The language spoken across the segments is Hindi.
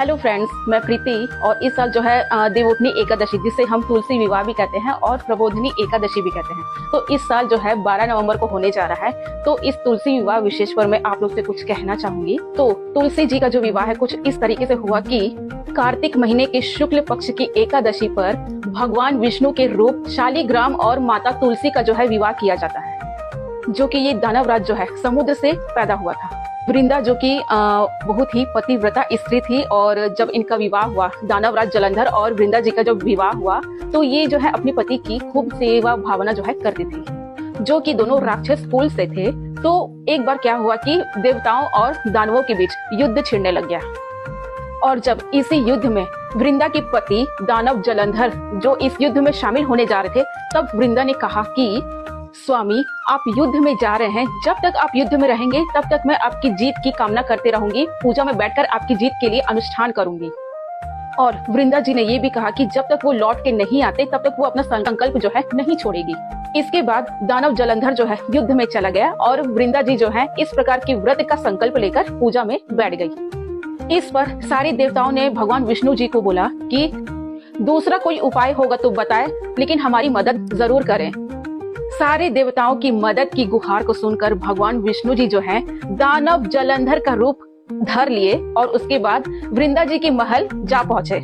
हेलो फ्रेंड्स, मैं प्रीति और इस साल जो है देवउठनी एकादशी, जिसे हम तुलसी विवाह भी कहते हैं और प्रबोधिनी एकादशी भी कहते हैं, तो इस साल जो है 12 नवंबर को होने जा रहा है। तो इस तुलसी विवाह विशेष पर मैं आप लोग से कुछ कहना चाहूंगी। तो तुलसी जी का जो विवाह है कुछ इस तरीके से हुआ कि कार्तिक महीने के शुक्ल पक्ष की एकादशी पर भगवान विष्णु के रूप शालिग्राम और माता तुलसी का जो है विवाह किया जाता है, जो कि ये दानवराज जो है समुद्र से पैदा हुआ था। वृंदा जो कि बहुत ही पतिव्रता स्त्री थी, और जब इनका विवाह हुआ, दानवराज जलंधर और वृंदा जी का जब विवाह हुआ, तो ये जो है अपने पति की खूब सेवा भावना जो है करती थी, जो कि दोनों राक्षस कुल से थे। तो एक बार क्या हुआ कि देवताओं और दानवों के बीच युद्ध छिड़ने लग गया, और जब इसी युद्ध में वृंदा के पति दानव जलंधर जो इस युद्ध में शामिल होने जा रहे थे, तब वृंदा ने कहा कि स्वामी, आप युद्ध में जा रहे हैं, जब तक आप युद्ध में रहेंगे तब तक मैं आपकी जीत की कामना करते रहूंगी, पूजा में बैठकर आपकी जीत के लिए अनुष्ठान करूंगी। और वृंदा जी ने ये भी कहा कि जब तक वो लौट के नहीं आते तब तक वो अपना संकल्प जो है नहीं छोड़ेगी। इसके बाद दानव जलंधर जो है युद्ध में चला गया, और वृंदा जी जो है इस प्रकार की व्रत का संकल्प लेकर पूजा में बैठ गई। इस पर सारे देवताओं ने भगवान विष्णु जी को बोला कि दूसरा कोई उपाय होगा तो बताए, लेकिन हमारी मदद जरूर करें। सारे देवताओं की मदद की गुहार को सुनकर भगवान विष्णु जी जो है दानव जलंधर का रूप धर लिए, और उसके बाद वृंदा जी के महल जा पहुंचे।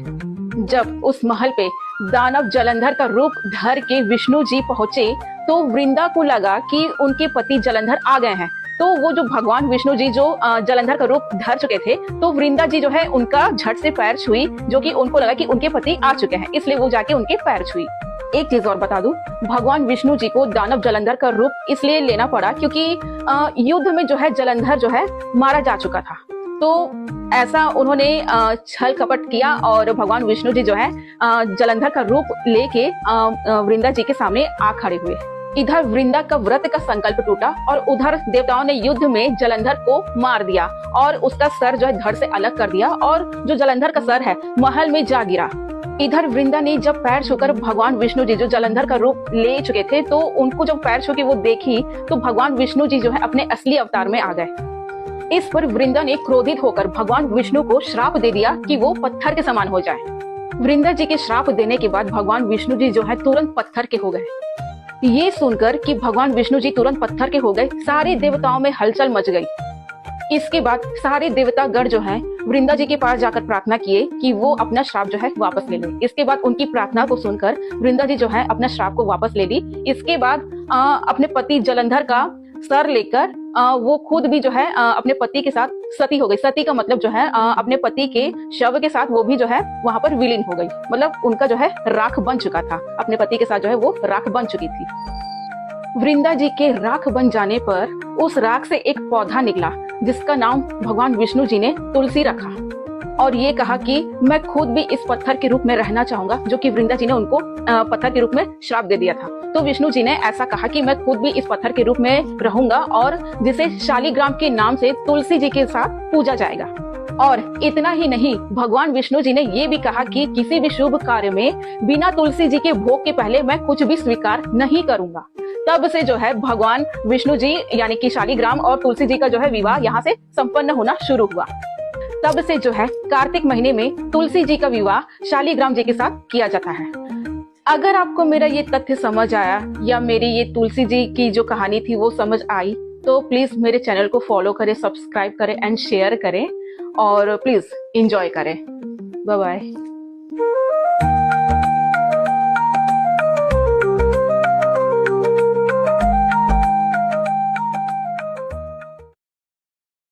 जब उस महल पे दानव जलंधर का रूप धर के विष्णु जी पहुंचे, तो वृंदा को लगा कि उनके पति जलंधर आ गए हैं। तो वो जो भगवान विष्णु जी जो जलंधर का रूप धर चुके थे, तो वृंदा जी जो है उनका झट से पैर छुई, जो कि उनको लगा कि उनके पति आ चुके हैं, इसलिए वो जाके उनके पैर छुई। एक चीज और बता दूं, भगवान विष्णु जी को दानव जलंधर का रूप इसलिए लेना पड़ा क्योंकि युद्ध में जो है जलंधर जो है मारा जा चुका था। तो ऐसा उन्होंने छल कपट किया, और भगवान विष्णु जी जो है जलंधर का रूप लेके वृंदा जी के सामने आ खड़े हुए। इधर वृंदा का व्रत का संकल्प टूटा, और उधर देवताओं ने युद्ध में जलंधर को मार दिया और उसका सर जो है धड़ से अलग कर दिया, और जो जलंधर का सर है महल में जा गिरा। इधर वृंदा ने जब पैर छूकर भगवान विष्णु जी जो जलंधर का रूप ले चुके थे, तो उनको जब पैर छू के वो देखी, तो भगवान विष्णु जी जो है अपने असली अवतार में आ गए। इस पर वृंदा ने क्रोधित होकर भगवान विष्णु को श्राप दे दिया कि वो पत्थर के समान हो जाए। वृंदा जी के श्राप देने के बाद भगवान विष्णु जी जो है तुरंत पत्थर के हो गए। ये सुनकर कि भगवान विष्णु जी तुरंत पत्थर के हो गए, सारे देवताओं में हलचल मच गई। इसके बाद सारे देवता गण जो हैं वृंदा जी के पास जाकर प्रार्थना किए कि वो अपना श्राप जो है वापस ले ले। इसके बाद उनकी प्रार्थना को सुनकर वृंदा जी जो है अपना श्राप को वापस ले ली। इसके बाद अपने पति जलंधर का सर लेकर वो खुद भी जो है अपने पति के साथ सती हो गई। सती का मतलब जो है अपने पति के शव के साथ वो भी जो है वहां पर विलीन हो गई, मतलब उनका जो है राख बन चुका था, अपने पति के साथ जो है वो राख बन चुकी थी। वृंदा जी के राख बन जाने पर उस राख से एक पौधा निकला, जिसका नाम भगवान विष्णु जी ने तुलसी रखा, और ये कहा कि मैं खुद भी इस पत्थर के रूप में रहना चाहूंगा, जो कि वृंदा जी ने उनको पत्थर के रूप में श्राप दे दिया था। तो विष्णु जी ने ऐसा कहा कि मैं खुद भी इस पत्थर के रूप में रहूंगा, और जिसे शालिग्राम के नाम से तुलसी जी के साथ पूजा जाएगा। और इतना ही नहीं, भगवान विष्णु जी ने ये भी कहा कि किसी भी शुभ कार्य में बिना तुलसी जी के भोग के पहले मैं कुछ भी स्वीकार नहीं करूंगा। तब से जो है भगवान विष्णु जी यानी कि शालिग्राम और तुलसी जी का जो है विवाह यहाँ से संपन्न होना शुरू हुआ। तब से जो है कार्तिक महीने में तुलसी जी का विवाह शालिग्राम जी के साथ किया जाता है। अगर आपको मेरा ये तथ्य समझ आया, या मेरी ये तुलसी जी की जो कहानी थी वो समझ आई, तो प्लीज मेरे चैनल को फॉलो करें, सब्सक्राइब करें एंड शेयर करें, और प्लीज एंजॉय करें। Bye bye.